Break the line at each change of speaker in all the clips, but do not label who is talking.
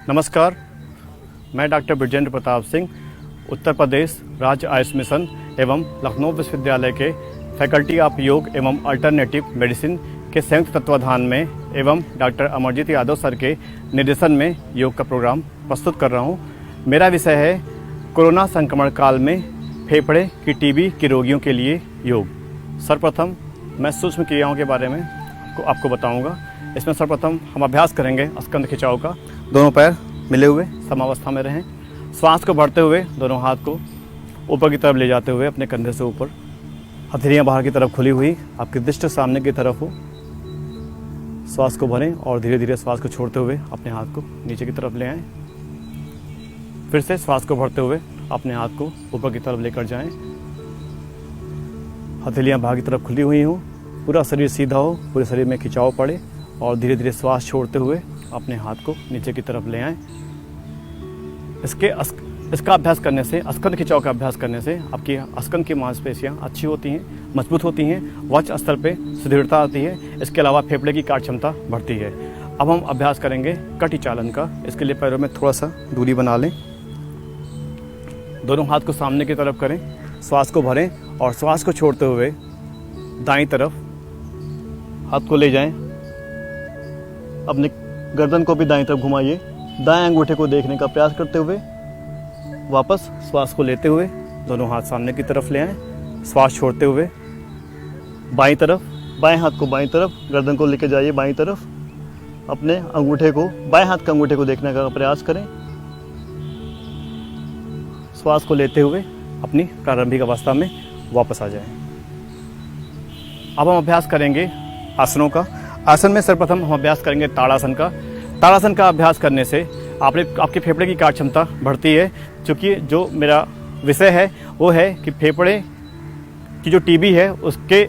नमस्कार, मैं डॉक्टर ब्रिजेंद्र प्रताप सिंह, उत्तर प्रदेश राज्य आयुष मिशन एवं लखनऊ विश्वविद्यालय के फैकल्टी ऑफ योग एवं अल्टरनेटिव मेडिसिन के संयुक्त तत्वाधान में एवं डॉक्टर अमरजीत यादव सर के निर्देशन में योग का प्रोग्राम प्रस्तुत कर रहा हूँ। मेरा विषय है कोरोना संक्रमण काल में फेफड़े की टीबी के रोगियों के लिए योग। सर्वप्रथम मैं सूक्ष्म क्रियाओं के बारे में आपको बताऊंगा। इसमें सर्वप्रथम हम अभ्यास करेंगे स्कंद खिंचाव का। दोनों पैर मिले हुए समावस्था में रहें। श्वास को भरते हुए दोनों हाथ को ऊपर की तरफ ले जाते हुए अपने कंधे से ऊपर, हथेलियाँ बाहर की तरफ खुली हुई, आपकी दृष्टि सामने की तरफ हो। श्वास को भरें और धीरे धीरे श्वास को छोड़ते हुए अपने हाथ को नीचे की तरफ ले आएं। फिर से श्वास को भरते हुए अपने हाथ को ऊपर की तरफ लेकर जाएं। हथेलियाँ बाहर की तरफ खुली हुई हों, पूरा शरीर सीधा हो, पूरे शरीर में खिंचाव पड़े और धीरे धीरे श्वास छोड़ते हुए अपने हाथ को नीचे की तरफ ले आएं। इसका अभ्यास करने से, स्कंद खिंचाव का अभ्यास करने से आपकी स्कंद की मांसपेशियां अच्छी होती हैं, मजबूत होती हैं, वक्ष स्तर पे सुदृढ़ता आती है। इसके अलावा फेफड़े की कार्य क्षमता बढ़ती है। अब हम अभ्यास करेंगे कटी चालन का। इसके लिए पैरों में थोड़ा सा दूरी बना लें। दोनों हाथ को सामने की तरफ करें, श्वास को भरें और श्वास को छोड़ते हुए दाईं तरफ हाथ को ले जाएं। अपने गर्दन को भी दाईं तरफ घुमाइए। दाएं अंगूठे को देखने का प्रयास करते हुए वापस श्वास को लेते हुए दोनों हाथ सामने की तरफ ले आएं। श्वास छोड़ते हुए बाईं तरफ, बाएं हाथ को बाईं तरफ, गर्दन को लेके जाइए बाईं तरफ। अपने अंगूठे को, बाएं हाथ के अंगूठे को देखने का प्रयास करें। श्वास को लेते हुए अपनी प्रारंभिक अवस्था में वापस आ जाएं। अब हम अभ्यास करेंगे आसनों का। आसन में सर्वप्रथम हम अभ्यास करेंगे ताड़ासन का। ताड़ासन का अभ्यास करने से आपके फेफड़े की कार्य क्षमता बढ़ती है। क्योंकि जो मेरा विषय है वो है कि फेफड़े की जो टीबी है उसके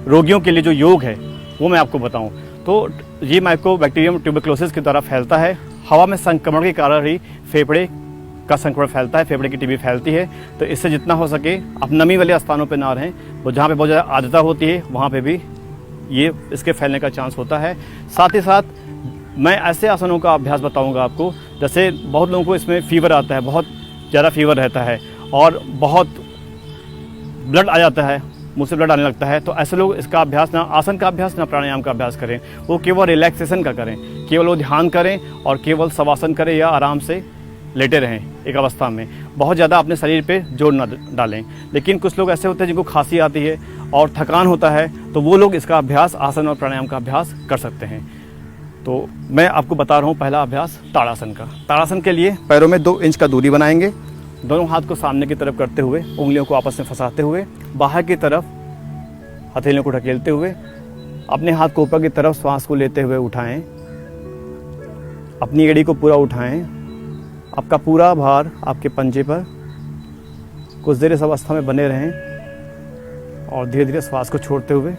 रोगियों के लिए जो योग है वो मैं आपको बताऊं। तो ये माइकोबैक्टीरियम ट्यूबरक्लोसिस के द्वारा फैलता है। हवा में संक्रमण के कारण ही फेफड़े का संक्रमण फैलता है, फेफड़े की टीबी फैलती है। तो इससे जितना हो सके आप नमी वाले स्थानों पर ना रहें। वो जहाँ पे बहुत ज़्यादा आर्द्रता होती है वहाँ पे भी ये इसके फैलने का चांस होता है। साथ ही साथ मैं ऐसे आसनों का अभ्यास बताऊंगा आपको, जैसे बहुत लोगों को इसमें फीवर आता है, बहुत ज़्यादा फीवर रहता है और बहुत ब्लड आ जाता है, मुँह से ब्लड आने लगता है। तो ऐसे लोग इसका अभ्यास, ना आसन का अभ्यास ना प्राणायाम का अभ्यास करें। वो केवल रिलैक्सेशन का करें, केवल वो ध्यान करें और केवल शवासन करें या आराम से लेटे रहें एक अवस्था में। बहुत ज़्यादा अपने शरीर पे जोर न डालें। लेकिन कुछ लोग ऐसे होते हैं जिनको खांसी आती है और थकान होता है, तो वो लोग इसका अभ्यास, आसन और प्राणायाम का अभ्यास कर सकते हैं। तो मैं आपको बता रहा हूँ पहला अभ्यास ताड़ासन का। ताड़ासन के लिए पैरों में 2 इंच का दूरी बनाएंगे। दोनों हाथ को सामने की तरफ करते हुए, उंगलियों को आपस में फंसाते हुए, बाहर की तरफ हथेलियों को ढकेलते हुए अपने हाथ को ऊपर की तरफ श्वास को लेते हुए उठाएं। अपनी एड़ी को पूरा उठाएं। आपका पूरा भार आपके पंजे पर। कुछ देर इस अवस्था में बने रहें और धीरे धीरे श्वास को छोड़ते हुए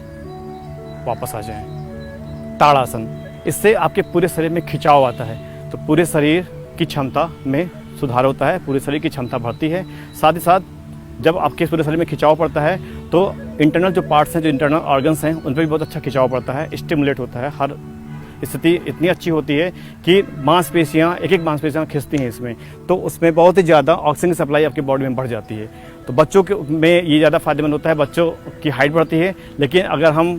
वापस आ जाएं। ताड़ासन, इससे आपके पूरे शरीर में खिंचाव आता है, तो पूरे शरीर की क्षमता में सुधार होता है, पूरे शरीर की क्षमता बढ़ती है। साथ ही साथ जब आपके पूरे शरीर में खिंचाव पड़ता है तो इंटरनल जो पार्ट्स हैं, जो इंटरनल ऑर्गन्स हैं, उन पर भी बहुत अच्छा खिंचाव पड़ता है, स्टिमुलेट होता है। हर स्थिति इतनी अच्छी होती है कि मांसपेशियाँ, एक मांसपेशियाँ खिंचती हैं इसमें, तो उसमें बहुत ही ज़्यादा ऑक्सीजन की सप्लाई आपकी बॉडी में बढ़ जाती है। तो बच्चों के में ये ज़्यादा फायदेमंद होता है, बच्चों की हाइट बढ़ती है। लेकिन अगर हम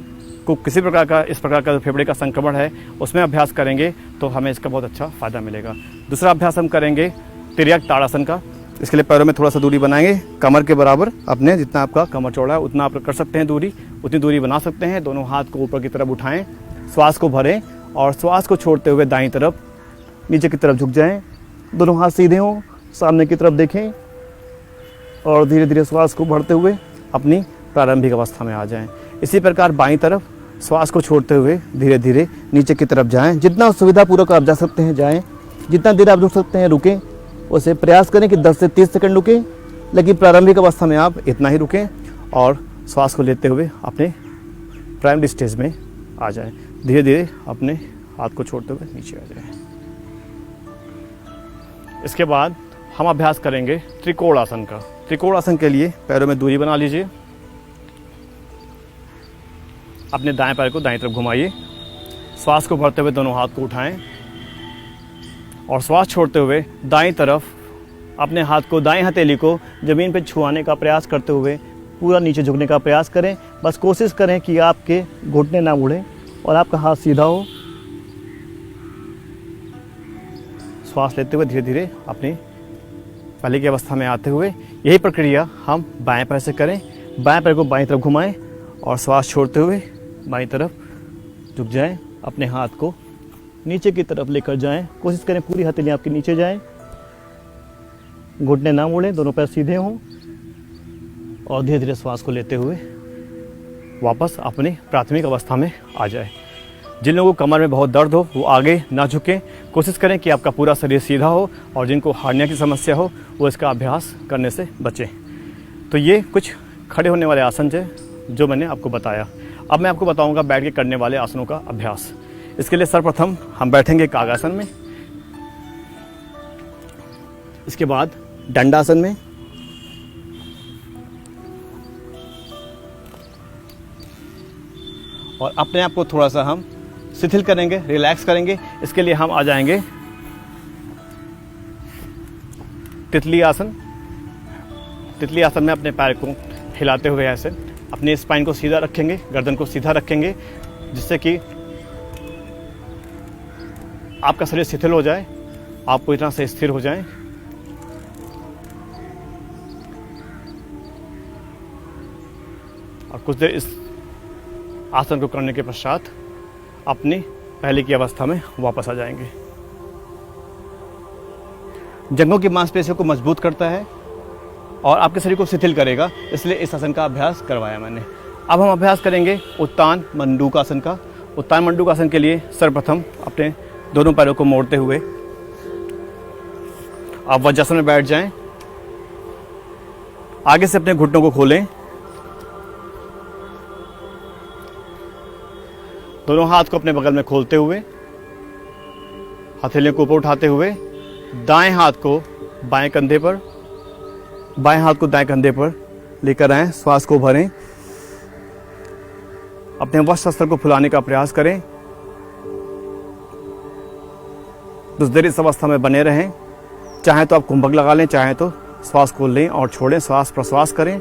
को किसी प्रकार का, इस प्रकार का फेफड़े का संक्रमण है उसमें अभ्यास करेंगे तो हमें इसका बहुत अच्छा फायदा मिलेगा। दूसरा अभ्यास हम करेंगे तिर्यक ताड़ासन का। इसके लिए पैरों में थोड़ा सा दूरी बनाएंगे, कमर के बराबर। अपने जितना आपका कमर चौड़ा है उतना आप कर सकते हैं दूरी, उतनी दूरी बना सकते हैं। दोनों हाथ को ऊपर की तरफ उठाएं, श्वास को भरें और श्वास को छोड़ते हुए दाईं तरफ नीचे की तरफ झुक जाएं। दोनों हाथ सीधे हों, सामने की तरफ देखें और धीरे धीरे श्वास को भरते हुए अपनी प्रारंभिक अवस्था में आ जाएं। इसी प्रकार बाईं तरफ श्वास को छोड़ते हुए धीरे धीरे नीचे की तरफ जाएं। जितना सुविधापूर्वक आप जा सकते हैं जाएं, जितना देर आप रुक सकते हैं रुकें। उसे प्रयास करें कि 10 से 30 सेकंड रुकें, लेकिन प्रारंभिक अवस्था में आप इतना ही रुकें और श्वास को लेते हुए अपने प्राइमरी स्टेज में आ जाएं। धीरे धीरे अपने हाथ को छोड़ते हुए नीचे आ जाएं। इसके बाद हम अभ्यास करेंगे त्रिकोण आसन का। त्रिकोण आसन के लिए पैरों में दूरी बना लीजिए। अपने दाएं पैर को दाईं तरफ घुमाइए। श्वास को भरते हुए दोनों हाथ को उठाएं। और श्वास छोड़ते हुए दाईं तरफ अपने हाथ को, दाईं हथेली को ज़मीन पर छुआने का प्रयास करते हुए पूरा नीचे झुकने का प्रयास करें। बस कोशिश करें कि आपके घुटने ना मुड़ें और आपका हाथ सीधा हो। श्वास लेते हुए धीरे धीरे अपनी पहले की अवस्था में आते हुए यही प्रक्रिया हम बाएं पैर से करें। बाएं पैर को बाईं तरफ घुमाएं और श्वास छोड़ते हुए बाईं तरफ झुक जाएं। अपने हाथ को नीचे की तरफ लेकर जाएं। कोशिश करें पूरी हथेली आपके नीचे जाएं, घुटने ना मोड़ें, दोनों पैर सीधे हों और धीरे धीरे श्वास को लेते हुए वापस अपनी प्राथमिक अवस्था में आ जाए। जिन लोगों को कमर में बहुत दर्द हो वो आगे ना झुकें। कोशिश करें कि आपका पूरा शरीर सीधा हो और जिनको हार्निया की समस्या हो वो इसका अभ्यास करने से बचें। तो ये कुछ खड़े होने वाले आसन थे जो मैंने आपको बताया। अब मैं आपको बताऊंगा बैठ के करने वाले आसनों का अभ्यास। इसके लिए सर्वप्रथम हम बैठेंगे कागासन में, इसके बाद दंडासन में, और अपने आप को थोड़ा सा हम शिथिल करेंगे, रिलैक्स करेंगे। इसके लिए हम आ जाएंगे तितली आसन। तितली आसन में अपने पैर को हिलाते हुए ऐसे अपने स्पाइन को सीधा रखेंगे, गर्दन को सीधा रखेंगे, जिससे कि आपका शरीर शिथिल हो जाए, आप पूरी तरह से स्थिर हो जाएं। और कुछ देर इस आसन को करने के पश्चात अपनी पहले की अवस्था में वापस आ जाएंगे। जंघों की मांसपेशियों को मजबूत करता है और आपके शरीर को शिथिल करेगा, इसलिए इस आसन का अभ्यास करवाया मैंने। अब हम अभ्यास करेंगे उत्तान मंडूकासन का। उत्तान मंडूकासन के लिए सर्वप्रथम अपने दोनों पैरों को मोड़ते हुए आप वज्रासन में बैठ जाएं। आगे से अपने घुटनों को खोलें, दोनों हाथ को अपने बगल में खोलते हुए हथेलियों को ऊपर उठाते हुए दाएं हाथ को बाएं कंधे पर, बाएं हाथ को दाएं कंधे पर लेकर आएं। श्वास को भरें, अपने वक्षस्थल को फुलाने का प्रयास करें। कुछ देर इस अवस्था में बने रहें। चाहे तो आप कुंभक लगा लें, चाहे तो श्वास को लें और छोड़ें, श्वास प्रश्वास करें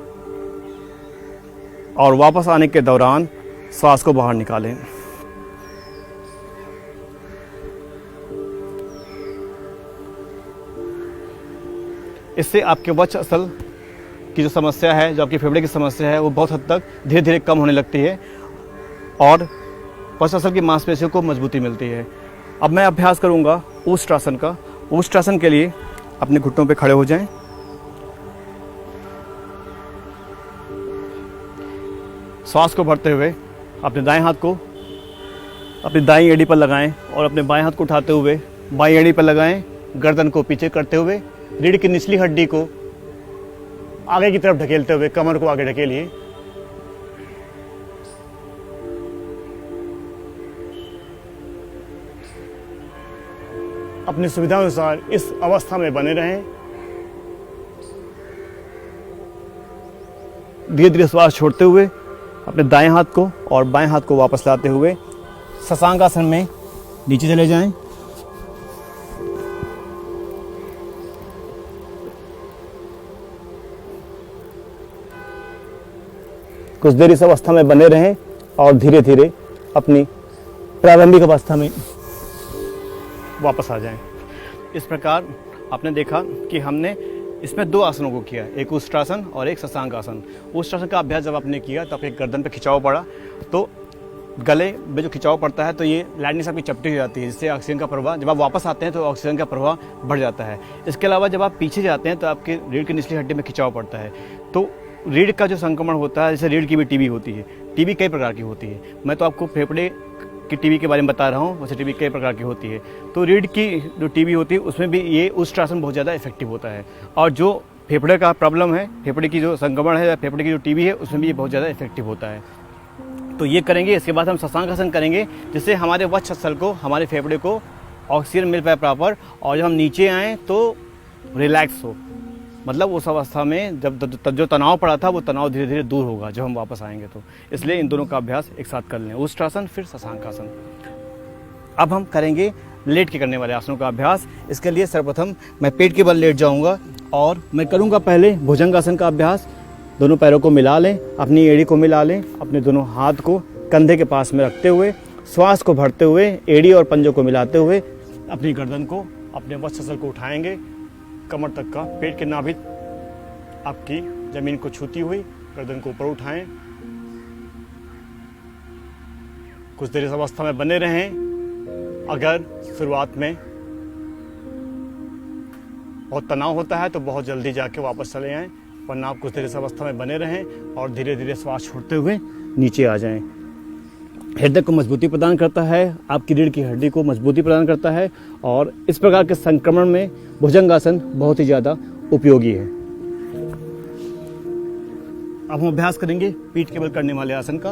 और वापस आने के दौरान श्वास को बाहर निकालें। इससे आपके वक्षस्थल की जो समस्या है, जो आपकी फेफड़े की समस्या है, वो बहुत हद तक धीरे धीरे कम होने लगती है और वक्षस्थल की मांसपेशियों को मजबूती मिलती है। अब मैं अभ्यास करूंगा ऊष्ट्रासन का। ऊष्ट्रासन के लिए अपने घुटनों पे खड़े हो जाएं। श्वास को भरते हुए अपने दाएं हाथ को अपनी दाईं एड़ी पर लगाएं और अपने बाएं हाथ को उठाते हुए बाईं एड़ी पर लगाएं। गर्दन को पीछे करते हुए रीढ़ की निचली हड्डी को आगे की तरफ ढकेलते हुए कमर को आगे ढकेलिए। अपनी सुविधा अनुसार इस अवस्था में बने रहें। धीरे धीरे श्वास छोड़ते हुए अपने दाएं हाथ को और बाएं हाथ को वापस लाते हुए शशांक आसन में नीचे चले जाएं। कुछ देर इस अवस्था में बने रहें और धीरे धीरे अपनी प्रारंभिक अवस्था में वापस आ जाएं। इस प्रकार आपने देखा कि हमने इसमें दो आसनों को किया, एक ऊष्ट्रासन और एक शशांक आसन। ऊष्ट्रासन का अभ्यास जब आपने किया तो आपके गर्दन पे खिंचाव पड़ा, तो गले में जो खिंचाव पड़ता है तो ये लाइनिस आपकी चपटी हो जाती है, जिससे ऑक्सीजन का प्रवाह, जब आप वापस आते हैं तो ऑक्सीजन का प्रवाह बढ़ जाता है। इसके अलावा जब आप पीछे जाते हैं तो आपके रीढ़ की निचली हड्डी में खिंचाव पड़ता है, तो रीढ़ का जो संक्रमण होता है, जैसे रीढ़ की भी टीबी होती है। टीबी कई प्रकार की होती है, मैं तो आपको फेफड़े की टीबी के बारे में बता रहा हूँ, वैसे टीबी कई प्रकार की होती है। तो रीढ़ की जो टीबी होती है उसमें भी ये ऊष्ट्रासन बहुत ज़्यादा इफेक्टिव होता है, और जो फेफड़े का प्रॉब्लम है, फेफड़े की जो संक्रमण है या फेफड़े की जो टीबी है, उसमें भी ये बहुत ज़्यादा इफेक्टिव होता है। तो ये करेंगे। इसके बाद हम शशांक आसन करेंगे, जिससे हमारे वक्षस्थल को, हमारे फेफड़े को ऑक्सीजन मिल पाए प्रॉपर, और जब हम नीचे आएँ तो रिलैक्स हो, मतलब उस अवस्था में जब जो तनाव पड़ा था वो तनाव धीरे धीरे दूर होगा जब हम वापस आएंगे। तो इसलिए इन दोनों का अभ्यास एक साथ कर लें, ऊष्ट्रासन फिर शशांक आसन। अब हम करेंगे लेट के करने वाले आसनों का अभ्यास। इसके लिए सर्वप्रथम मैं पेट के बल लेट जाऊंगा और मैं करूंगा पहले भुजंगासन का अभ्यास। दोनों पैरों को मिला लें, अपनी एड़ी को मिला लें, अपने दोनों हाथ को कंधे के पास में रखते हुए श्वास को भरते हुए एड़ी और पंजों को मिलाते हुए अपनी गर्दन को, अपने वक्षस्थल को उठाएंगे कमर तक का। पेट के नाभि आपकी जमीन को छूती हुई गर्दन को ऊपर उठाएं। कुछ देर इस अवस्था में बने रहें। अगर शुरुआत में बहुत तनाव होता है तो बहुत जल्दी जाके वापस चले आएं, वरना आप कुछ देर इस अवस्था में बने रहें और धीरे धीरे श्वास छोड़ते हुए नीचे आ जाएं। हृदय को मजबूती प्रदान करता है, आपकी रीढ़ की हड्डी को मजबूती प्रदान करता है और इस प्रकार के संक्रमण में भुजंगासन बहुत ही ज़्यादा उपयोगी है। अब हम अभ्यास करेंगे पीठ के बल करने वाले आसन का।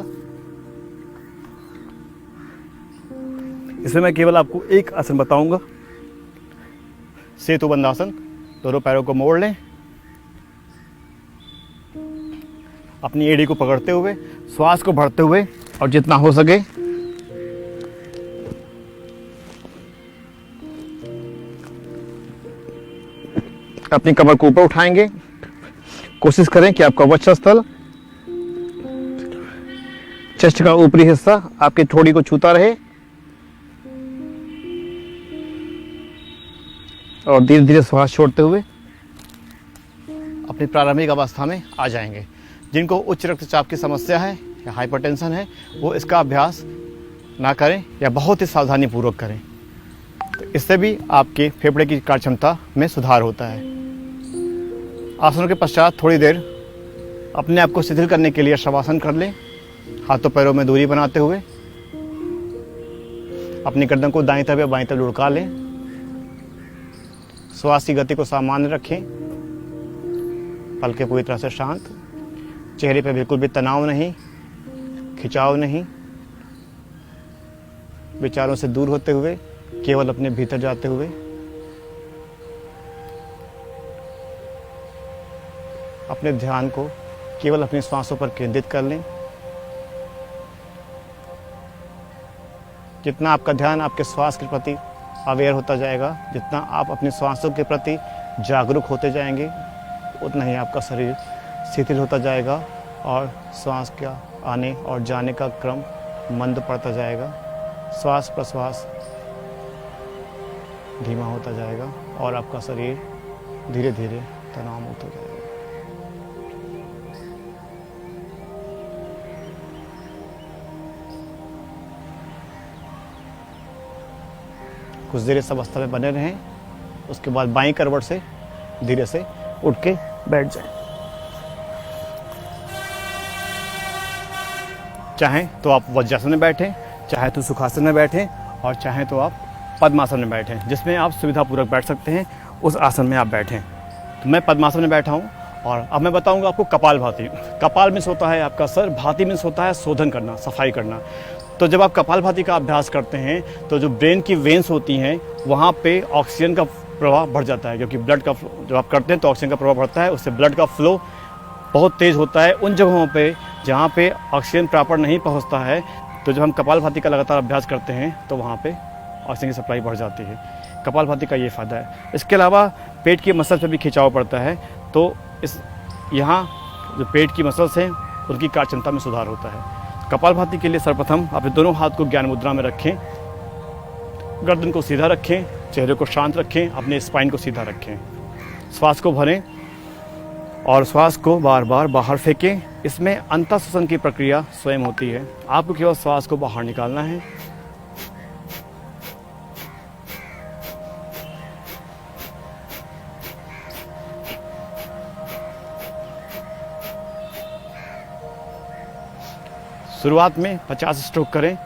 इसमें मैं केवल आपको एक आसन बताऊंगा, सेतु बंद आसन। दोनों पैरों को मोड़ लें, अपनी एड़ी को पकड़ते हुए श्वास को भरते हुए और जितना हो सके अपनी कमर को ऊपर उठाएंगे। कोशिश करें कि आपका वक्षस्थल, चेस्ट का ऊपरी हिस्सा आपकी ठोड़ी को छूता रहे और धीरे धीरे श्वास छोड़ते हुए अपनी प्रारंभिक अवस्था में आ जाएंगे। जिनको उच्च रक्तचाप की समस्या है या हाइपरटेंशन है वो इसका अभ्यास ना करें या बहुत ही सावधानी पूर्वक करें, तो इससे भी आपके फेफड़े की कार्य क्षमता में सुधार होता है। आसनों के पश्चात थोड़ी देर अपने आप को शिथिल करने के लिए शवासन कर लें, हाथों पैरों में दूरी बनाते हुए अपनी गर्दन को दाईं तरफ या बाईं तरफ लुढ़का लें। श्वास की गति को सामान्य रखें, पलकें पूरी तरह से शांत, चेहरे पे बिल्कुल भी तनाव नहीं, खिंचाव नहीं, विचारों से दूर होते हुए केवल अपने भीतर जाते हुए अपने ध्यान को केवल अपनी श्वासों पर केंद्रित कर लें। जितना आपका ध्यान आपके श्वास के प्रति अवेयर होता जाएगा, जितना आप अपने श्वासों के प्रति जागरूक होते जाएंगे, उतना ही आपका शरीर शिथिल होता जाएगा और श्वास का आने और जाने का क्रम मंद पड़ता जाएगा। श्वास प्रश्वास धीमा होता जाएगा और आपका शरीर धीरे धीरे तनाव मुक्त हो जाएगा। कुछ देर इस अवस्था में बने रहें, उसके बाद बाईं करवट से धीरे से उठ के बैठ जाएं। चाहें तो आप वज्रासन में बैठें, चाहे तो सुखासन में बैठें और चाहें तो आप पद्मासन में बैठें। जिसमें आप सुविधापूर्वक बैठ सकते हैं उस आसन में आप बैठें। तो मैं पद्मासन में बैठा हूँ और अब मैं बताऊँगा आपको कपालभाति। कपाल मीन्स होता है आपका सर, भाति मीन्स होता है शोधन करना, सफाई करना। तो जब आप कपालभाति का अभ्यास करते हैं तो जो ब्रेन की वेन्स होती हैं वहाँ पे ऑक्सीजन का प्रवाह बढ़ जाता है, क्योंकि ब्लड का जब आप करते हैं तो ऑक्सीजन का प्रवाह बढ़ता है, उससे ब्लड का फ्लो बहुत तेज़ होता है। उन जगहों पे जहाँ पे ऑक्सीजन प्रॉपर नहीं पहुँचता है, तो जब हम कपालभाति का लगातार अभ्यास करते हैं तो वहाँ पे ऑक्सीजन की सप्लाई बढ़ जाती है। कपालभाति का ये फ़ायदा है। इसके अलावा पेट की मसल पे भी खिंचाव पड़ता है, तो इस यहाँ जो पेट की मसल्स हैं उनकी कार्य क्षमता में सुधार होता है। कपालभाति के लिए सर्वप्रथम अपने दोनों हाथ को ज्ञान मुद्रा में रखें, गर्दन को सीधा रखें, चेहरे को शांत रखें, अपने स्पाइन को सीधा रखें। श्वास को भरें और श्वास को बार बार बाहर फेंकें। इसमें अंतःश्वसन की प्रक्रिया स्वयं होती है, आपको केवल श्वास को बाहर निकालना है। शुरुआत में 50 स्ट्रोक करें,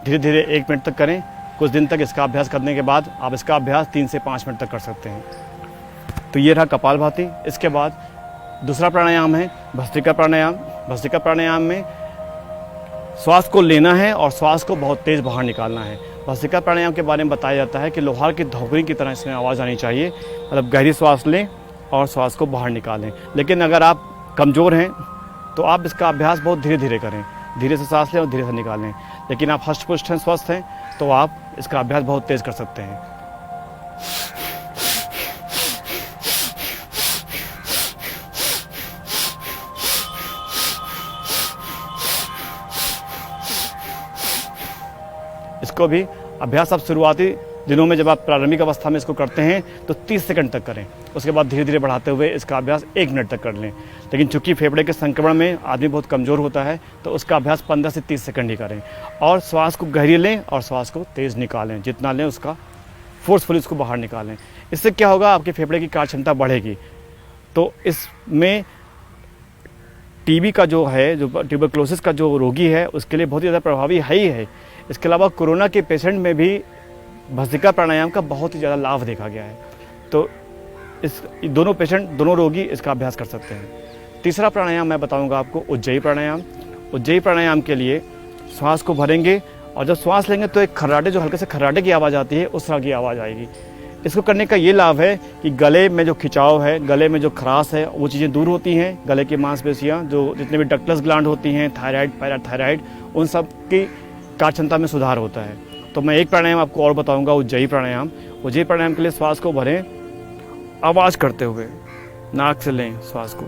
धीरे धीरे 1 मिनट तक करें। कुछ दिन तक इसका अभ्यास करने के बाद आप इसका अभ्यास 3 से 5 मिनट तक कर सकते हैं। तो ये रहा कपालभाति। इसके बाद दूसरा प्राणायाम है भस्त्रिका प्राणायाम। भस्त्रिका प्राणायाम में श्वास को लेना है और श्वास को बहुत तेज़ बाहर निकालना है। भस्त्रिका प्राणायाम के बारे में बताया जाता है कि लोहार की धोखरी की तरह इसमें आवाज़ आनी चाहिए, मतलब गहरी श्वास लें और श्वास को बाहर निकालें। लेकिन अगर आप कमज़ोर हैं तो आप इसका अभ्यास बहुत धीरे धीरे करें, धीरे से सांस लें और धीरे से निकालें। लेकिन आप हष्ट पुष्ट हैं, स्वस्थ हैं, तो आप इसका अभ्यास बहुत तेज कर सकते हैं। इसको भी अभ्यास आप शुरुआती दिनों में जब आप प्रारंभिक अवस्था में इसको करते हैं तो 30 सेकंड तक करें, उसके बाद धीरे धीरे बढ़ाते हुए इसका अभ्यास 1 मिनट तक कर लें। लेकिन चूंकि फेफड़े के संक्रमण में आदमी बहुत कमज़ोर होता है तो उसका अभ्यास 15 से 30 सेकंड ही करें और श्वास को गहरी लें और श्वास को तेज़ निकालें, जितना लें उसका फोर्सफुली उसको बाहर निकालें। इससे क्या होगा, आपके फेफड़े की कार्य क्षमता बढ़ेगी। तो इसमें टीबी का जो है, जो ट्यूबरक्लोसिस का जो रोगी है, उसके लिए बहुत ही ज़्यादा प्रभावी है ही है। इसके अलावा कोरोना के पेशेंट में भी भस्त्रिका प्राणायाम का बहुत ही ज़्यादा लाभ देखा गया है। तो इस दोनों रोगी इसका अभ्यास कर सकते हैं। तीसरा प्राणायाम मैं बताऊंगा आपको, उज्जयी प्राणायाम। उज्जयी प्राणायाम के लिए श्वास को भरेंगे और जब श्वास लेंगे तो एक खर्राटे, जो हल्के से खर्राटे की आवाज़ आती है, उस तरह की आवाज़ आएगी। इसको करने का ये लाभ है कि गले में जो खिंचाव है, गले में जो खराश है, वो चीज़ें दूर होती हैं। गले की मांसपेशियाँ, जो जितने भी डक्टस ग्लैंड होती हैं, थायराइड, पैराथायराइड, उन सब की कार्य क्षमता में सुधार होता है। तो मैं एक प्राणायाम आपको और बताऊंगा, उज्जयी प्राणायाम। उज्जयी प्राणायाम के लिए श्वास को भरें, आवाज़ करते हुए नाक से लें श्वास को,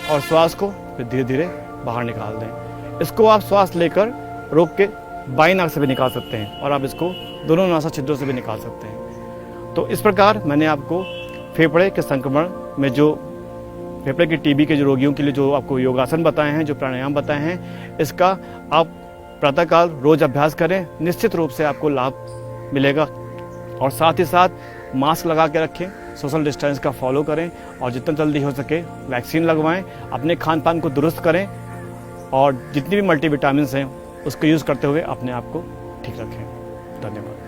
और श्वास को फिर धीरे धीरे बाहर निकाल दें। इसको आप श्वास लेकर रोक के बाई नाक से भी निकाल सकते हैं और आप इसको दोनों नासा छिद्रों से भी निकाल सकते हैं। तो इस प्रकार मैंने आपको फेफड़े के संक्रमण में जो फेफड़े की टीबी के जो रोगियों के लिए जो आपको योगासन बताए हैं, जो प्राणायाम बताए हैं, इसका आप प्रातःकाल रोज अभ्यास करें, निश्चित रूप से आपको लाभ मिलेगा। और साथ ही साथ मास्क लगा के रखें, सोशल डिस्टेंस का फॉलो करें और जितना जल्दी हो सके वैक्सीन लगवाएं। अपने खान पान को दुरुस्त करें और जितनी भी मल्टीविटामिन्स हैं उसको यूज़ करते हुए अपने आप को ठीक रखें। धन्यवाद।